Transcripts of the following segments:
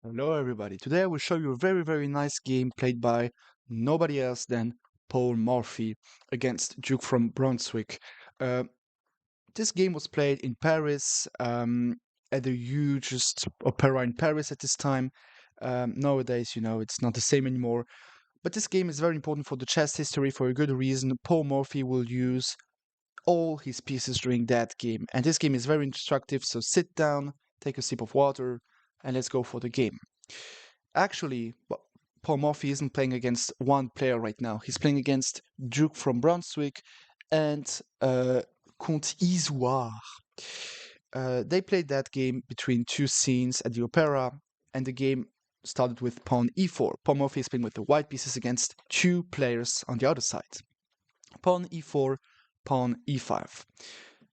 Hello everybody. Today I will show you a very nice game played by nobody else than Paul Morphy against Duke from Brunswick. Uh, this game was played in Paris at the hugest opera in Paris at this time. Nowadays, it's not the same anymore. But this game is very important for the chess history for a good reason. Paul Morphy will use all his pieces during that game. And this game is very instructive, so sit down, take a sip of water, and let's go for the game. Actually, Paul Morphy isn't playing against one player right now. He's playing against Duke from Brunswick and Comte Isoire. They played that game between two scenes at the opera, and the game started with pawn e4. Paul Morphy is playing with the white pieces against two players on the other side. Pawn e4, pawn e5.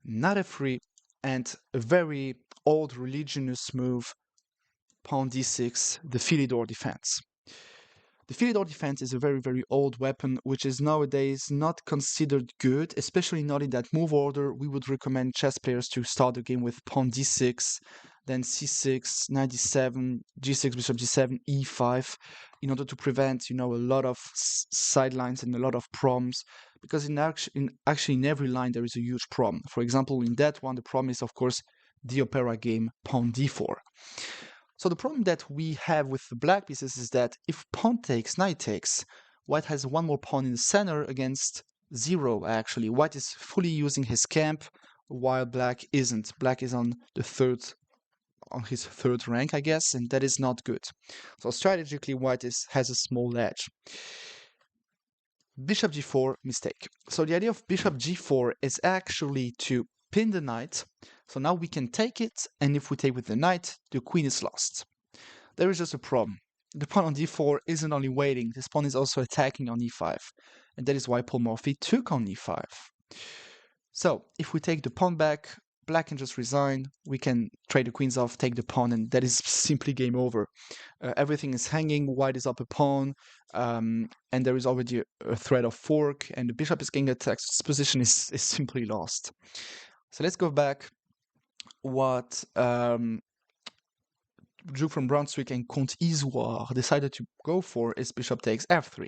Knight f3, and a very old religionist move, pawn d6, the Philidor defense. The Philidor defense is a very old weapon which is nowadays not considered good, especially not in that move order. We would recommend chess players to start the game with pawn d6, then c6, knight d7, g6, bishop g7, e5, in order to prevent, a lot of sidelines and a lot of problems, because actually in every line there is a huge problem. For example, in that one, the problem is, of course, the opera game pawn d4. So the problem that we have with the black pieces is that if pawn takes, knight takes, white has one more pawn in the center against 0, actually. White is fully using his camp, while black isn't. Black is on his third rank, I guess, and that is not good. So strategically, white has a small edge. Bishop g4, mistake. So the idea of bishop g4 is actually to pin the knight. So now we can take it, and if we take with the knight, the queen is lost. There is just a problem. The pawn on d4 isn't only waiting, this pawn is also attacking on e5. And that is why Paul Morphy took on e5. So if we take the pawn back, black can just resign, we can trade the queens off, take the pawn, and that is simply game over. Everything is hanging, white is up a pawn, and there is already a threat of fork, and the bishop is getting attacked. This position is simply lost. So let's go back. What Duke from Brunswick and Comte Isoire decided to go for is bishop takes f3.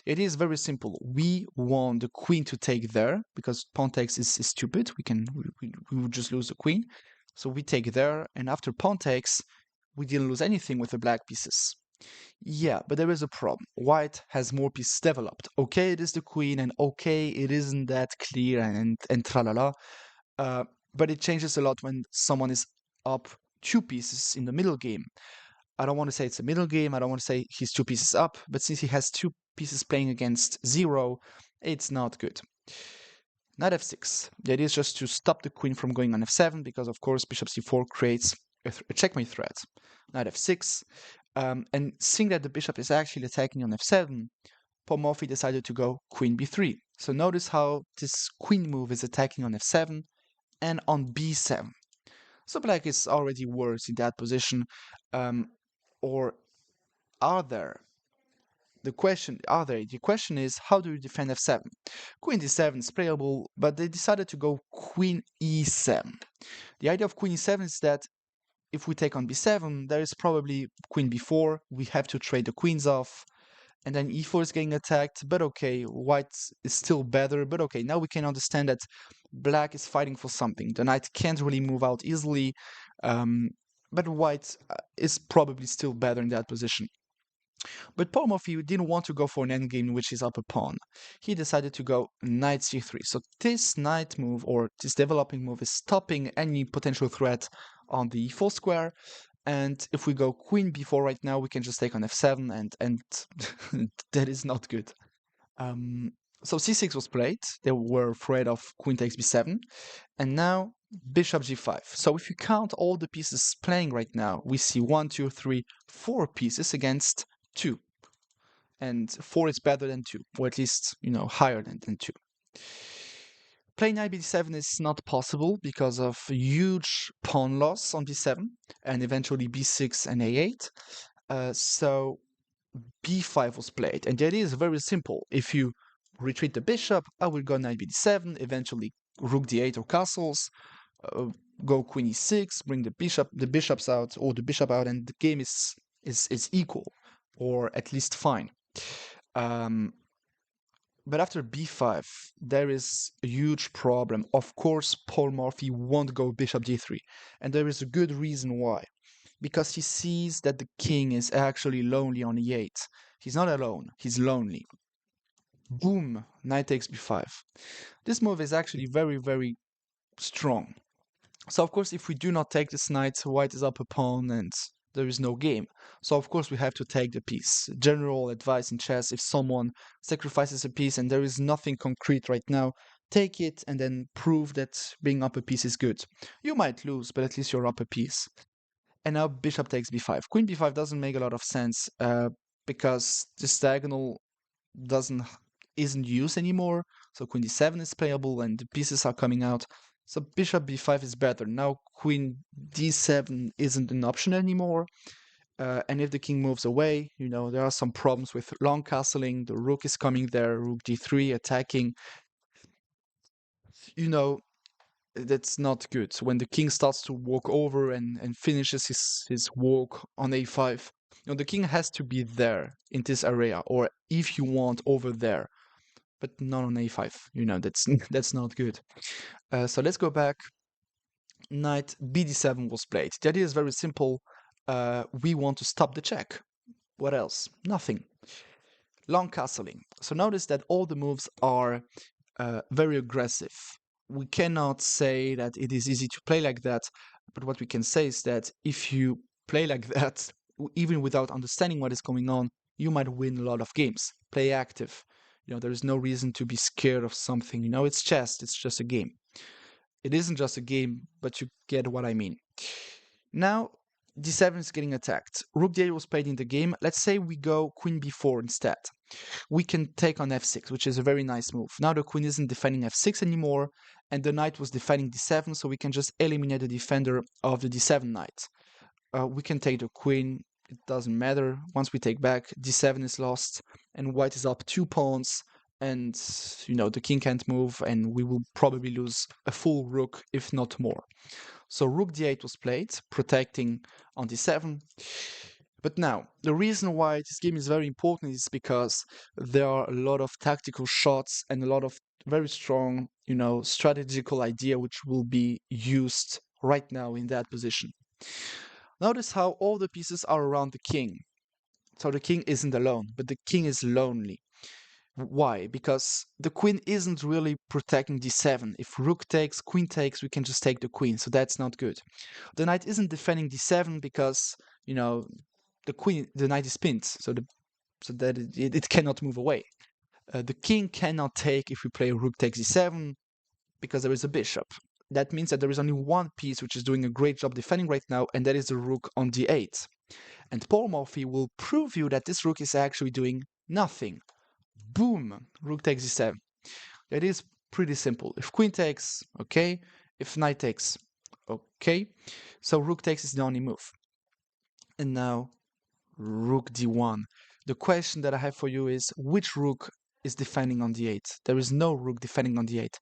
It is very simple. We want the queen to take there because pawn takes is stupid. We would just lose the queen. So we take there, and after pawn takes, we didn't lose anything with the black pieces. Yeah, but there is a problem. White has more pieces developed. Okay, it is the queen, and okay, it isn't that clear and tralala. But it changes a lot when someone is up two pieces in the middle game. I don't want to say it's a middle game, I don't want to say he's two pieces up, but since he has two pieces playing against 0, it's not good. Knight f6. The idea is just to stop the queen from going on f7, because of course bishop c4 creates a checkmate threat. Knight f6, and seeing that the bishop is actually attacking on f7, Paul Morphy decided to go queen b3. So notice how this queen move is attacking on f7 and on b7. So black is already worse in that position. Or are there? The question is, how do you defend f7? Queen d7 is playable, but they decided to go queen e7. The idea of queen e7 is that if we take on b7, there is probably queen b4. We have to trade the queens off, and then e4 is getting attacked. But okay, white is still better. But okay, now we can understand that black is fighting for something. The knight can't really move out easily, but white is probably still better in that position. But Paul Morphy didn't want to go for an endgame in which he's up a pawn. He decided to go knight c3. So this knight move, or this developing move, is stopping any potential threat on the e4 square. And if we go queen b4 right now, we can just take on f7, and that is not good. So c6 was played. They were afraid of queen takes b7. And now bishop g5. So if you count all the pieces playing right now, we see 1, 2, 3, 4 pieces against 2. And 4 is better than 2, or at least, higher than 2. Playing knight b7 is not possible because of huge pawn loss on b7 and eventually b6 and a8. So b5 was played, and the idea is very simple. If you retreat the bishop, I will go knight b7, eventually rook d8 or castles, go queen e6, bring the bishops out, or the bishop out, and the game is is equal, or at least fine. But after b5, there is a huge problem. Of course, Paul Morphy won't go bishop d3, and there is a good reason why. Because he sees that the king is actually lonely on e8. He's not alone, he's lonely. Boom, knight takes b5. This move is actually very, very strong. So of course, if we do not take this knight, white is up a pawn and there is no game. So of course we have to take the piece. General advice in chess, if someone sacrifices a piece and there is nothing concrete right now, take it and then prove that being up a piece is good. You might lose, but at least you're up a piece. And now bishop takes b5. Queen b5 doesn't make a lot of sense because this diagonal isn't used anymore. So queen d7 is playable and the pieces are coming out. So bishop b5 is better. Now queen d7 isn't an option anymore. And if the king moves away, there are some problems with long castling. The rook is coming there, rook d3 attacking. That's not good. When the king starts to walk over and finishes his walk on a5, the king has to be there in this area, or if you want, over there, but not on a5. That's not good. So let's go back. Knight bd7 was played. The idea is very simple. We want to stop the check. What else? Nothing. Long castling. So notice that all the moves are very aggressive. We cannot say that it is easy to play like that, but what we can say is that if you play like that, even without understanding what is going on, you might win a lot of games. Play active. There is no reason to be scared of something. It's chess, it's just a game. It isn't just a game, but you get what I mean. Now, d7 is getting attacked. Rook d8 was played in the game. Let's say we go queen b4 instead. We can take on f6, which is a very nice move. Now the queen isn't defending f6 anymore, and the knight was defending d7, so we can just eliminate the defender of the d7 knight. We can take the queen, it doesn't matter. Once we take back, d7 is lost, and white is up 2 pawns, and the king can't move, and we will probably lose a full rook, if not more. So rook d8 was played, protecting on d7. But now, the reason why this game is very important is because there are a lot of tactical shots and a lot of very strong, strategical idea which will be used right now in that position. Notice how all the pieces are around the king. So the king isn't alone, but the king is lonely. Why? Because the queen isn't really protecting d7. If rook takes, queen takes, we can just take the queen, so that's not good. The knight isn't defending d7 because, the knight is pinned, so that it cannot move away. The king cannot take if we play rook takes d7 because there is a bishop. That means that there is only one piece which is doing a great job defending right now, and that is the rook on d8. And Paul Morphy will prove you that this rook is actually doing nothing. Boom! Rook takes d7. That is pretty simple. If queen takes, okay. If knight takes, okay. So rook takes is the only move. And now rook d1. The question that I have for you is, which rook is defending on d8? There is no rook defending on d8.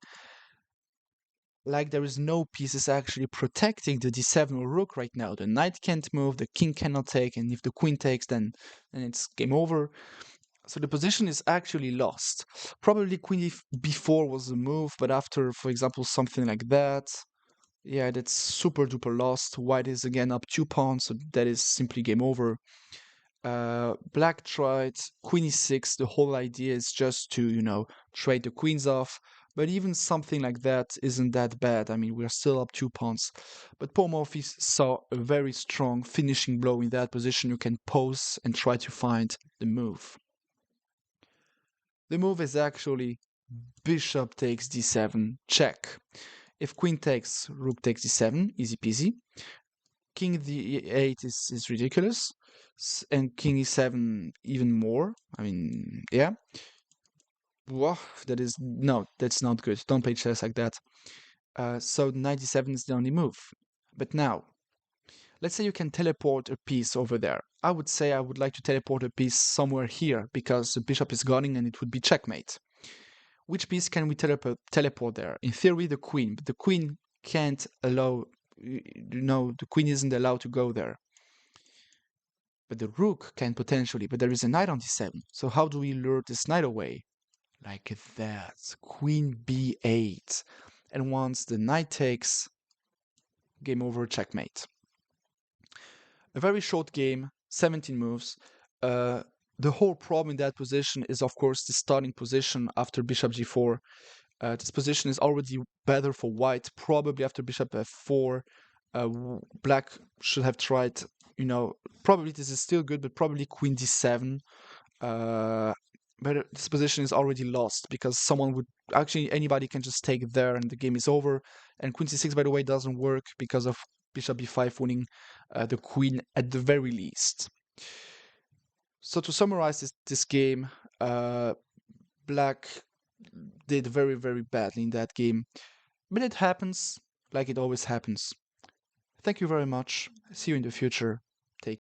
Like, there is no pieces actually protecting the d7 rook right now. The knight can't move, the king cannot take, and if the queen takes, then it's game over. So the position is actually lost. Probably queen b4 was the move, but after, for example, something like that, yeah, that's super duper lost. White is again up 2 pawns, so that is simply game over. Black tried queen e6. The whole idea is just to, trade the queens off. But even something like that isn't that bad. I mean, we're still up 2 pawns. But Paul Morphy saw a very strong finishing blow in that position. You can pose and try to find the move. The move is actually bishop takes d7, check. If queen takes, rook takes d7, easy peasy. King d8 is ridiculous. And king e7 even more. I mean, yeah. Whoa, that's not good. Don't play chess like that. So knight d7 is the only move. But now, let's say you can teleport a piece over there. I would say I would like to teleport a piece somewhere here because the bishop is gunning and it would be checkmate. Which piece can we teleport there? In theory, the queen, but the queen can't allow, the queen isn't allowed to go there. But the rook can potentially, but there is a knight on d7. So how do we lure this knight away? Like that. Queen b8. And once the knight takes, game over, checkmate. A very short game, 17 moves. The whole problem in that position is, of course, the starting position after bishop g4. This position is already better for white, probably after bishop f4. Black should have tried, probably this is still good, but probably queen d7. But this position is already lost because someone would actually anybody can just take it there and the game is over. And queen c6, by the way, doesn't work because of bishop b5 winning the queen at the very least. So to summarize this game, Black did very, very badly in that game, but it happens like it always happens. Thank you very much. See you in the future. Take